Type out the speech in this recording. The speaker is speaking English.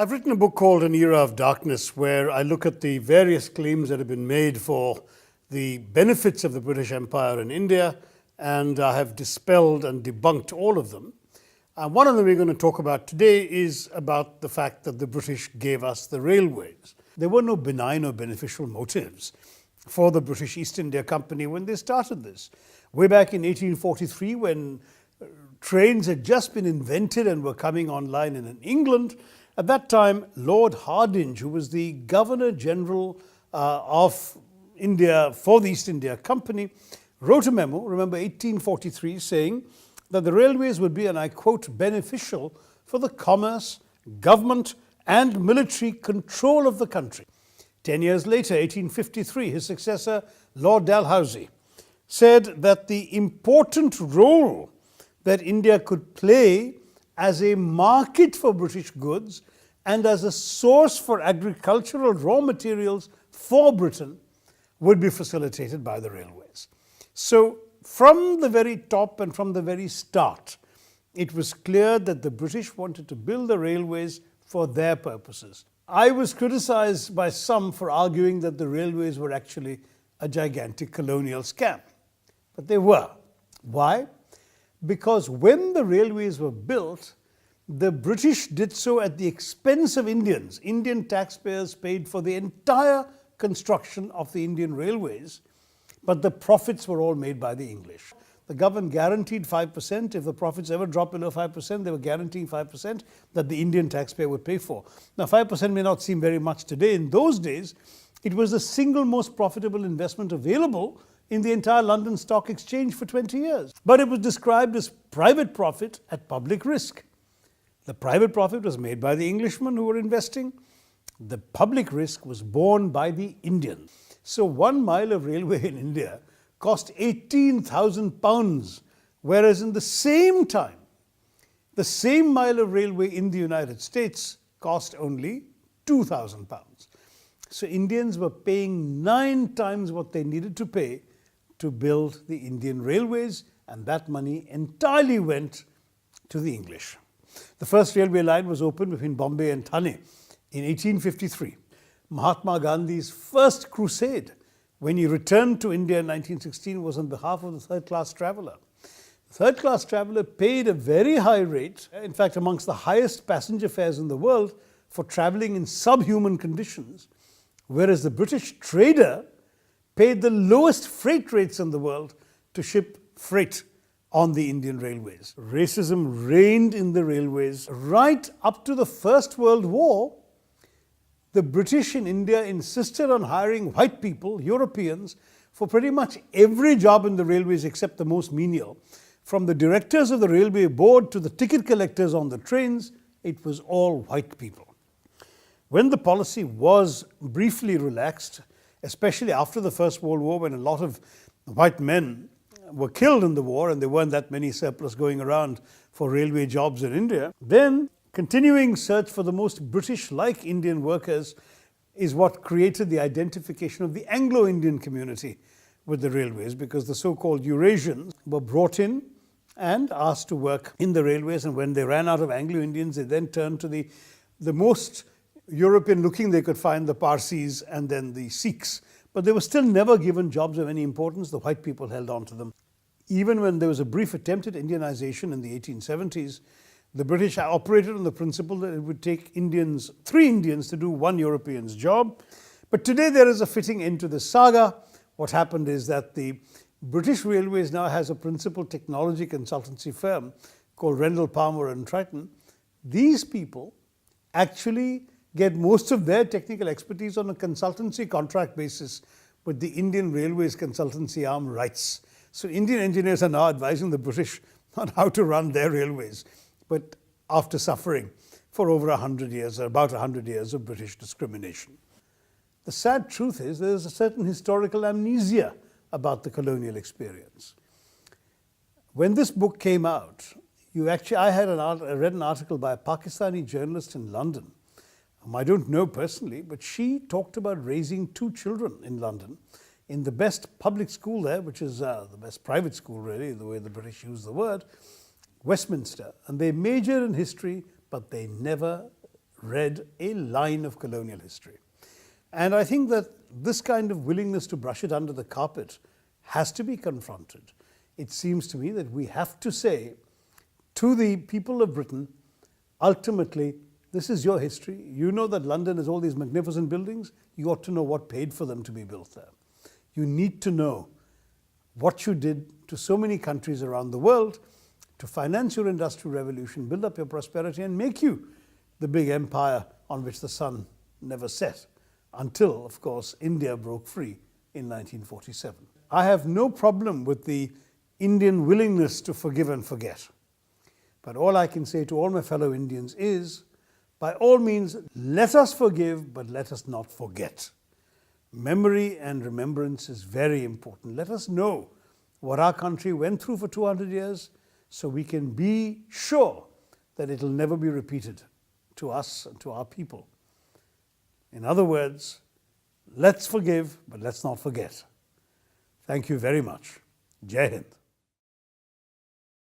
I've written a book called An Era of Darkness, where I look at the various claims that have been made for the benefits of the British Empire in India, and I have dispelled and debunked all of them. One of them we're going to talk about today is about the fact that the British gave us the railways. There were no benign or beneficial motives for the British East India Company when they started this. Way back in 1843, when trains had just been invented and were coming online in England, at that time, Lord Hardinge, who was the Governor General of India for the East India Company, wrote a memo, remember 1843, saying that the railways would be, and I quote, beneficial for the commerce, government and military control of the country. 10 years later, 1853, his successor, Lord Dalhousie, said that the important role that India could play as a market for British goods and as a source for agricultural raw materials for Britain would be facilitated by the railways. So from the very top and from the very start, it was clear that the British wanted to build the railways for their purposes. I was criticized by some for arguing that the railways were actually a gigantic colonial scam, but they were. Why? Because when the railways were built, the British did so at the expense of Indians. Indian taxpayers paid for the entire construction of the Indian railways, but the profits were all made by the English. The government guaranteed 5%. If the profits ever dropped below 5%, they were guaranteeing 5% that the Indian taxpayer would pay for. Now, 5% may not seem very much today. In those days, it was the single most profitable investment available in the entire London Stock Exchange for 20 years. But it was described as private profit at public risk. The private profit was made by the Englishmen who were investing. The public risk was borne by the Indians. So 1 mile of railway in India cost £18,000, whereas in the same time, the same mile of railway in the United States cost only £2,000. So Indians were paying 9 times what they needed to pay to build the Indian railways, and that money entirely went to the English. The first railway line was opened between Bombay and Thane in 1853. Mahatma Gandhi's first crusade when he returned to India in 1916 was on behalf of the third-class traveller. The third-class traveller paid a very high rate, in fact amongst the highest passenger fares in the world, for travelling in subhuman conditions, whereas the British trader paid the lowest freight rates in the world to ship freight on the Indian railways. Racism reigned in the railways right up to the First World War. The British in India insisted on hiring white people, Europeans, for pretty much every job in the railways except the most menial. From the directors of the railway board to the ticket collectors on the trains, it was all white people. When the policy was briefly relaxed, especially after the First World War, when a lot of white men were killed in the war and there weren't that many surplus going around for railway jobs in India, then continuing search for the most British-like Indian workers is what created the identification of the Anglo-Indian community with the railways, because the so-called Eurasians were brought in and asked to work in the railways, and when they ran out of Anglo-Indians, they then turned to the most European-looking they could find, the Parsis and then the Sikhs. But they were still never given jobs of any importance. The white people held on to them. Even when there was a brief attempt at Indianization in the 1870s, the British operated on the principle that it would take 3 Indians to do 1 European's job. But today there is a fitting end to this saga. What happened is that the British Railways now has a principal technology consultancy firm called Rendell Palmer and Triton. These people actually get most of their technical expertise on a consultancy contract basis with the Indian Railways consultancy arm RITES. So Indian engineers are now advising the British on how to run their railways, but after suffering for over 100 years, or about 100 years of British discrimination. The sad truth is there is a certain historical amnesia about the colonial experience. When this book came out, I read an article by a Pakistani journalist in London, whom I don't know personally, but she talked about raising 2 children in London in the best public school there, which is the best private school really, the way the British use the word, Westminster. And they majored in history, but they never read a line of colonial history. And I think that this kind of willingness to brush it under the carpet has to be confronted. It seems to me that we have to say to the people of Britain, ultimately, this is your history. You know that London has all these magnificent buildings. You ought to know what paid for them to be built there. You need to know what you did to so many countries around the world to finance your industrial revolution, build up your prosperity, and make you the big empire on which the sun never set, until, of course, India broke free in 1947. I have no problem with the Indian willingness to forgive and forget. But all I can say to all my fellow Indians is, by all means, let us forgive, but let us not forget. Memory and remembrance is very important. Let us know what our country went through for 200 years so we can be sure that it will never be repeated to us and to our people. In other words, let's forgive, but let's not forget. Thank you very much. Jai Hind.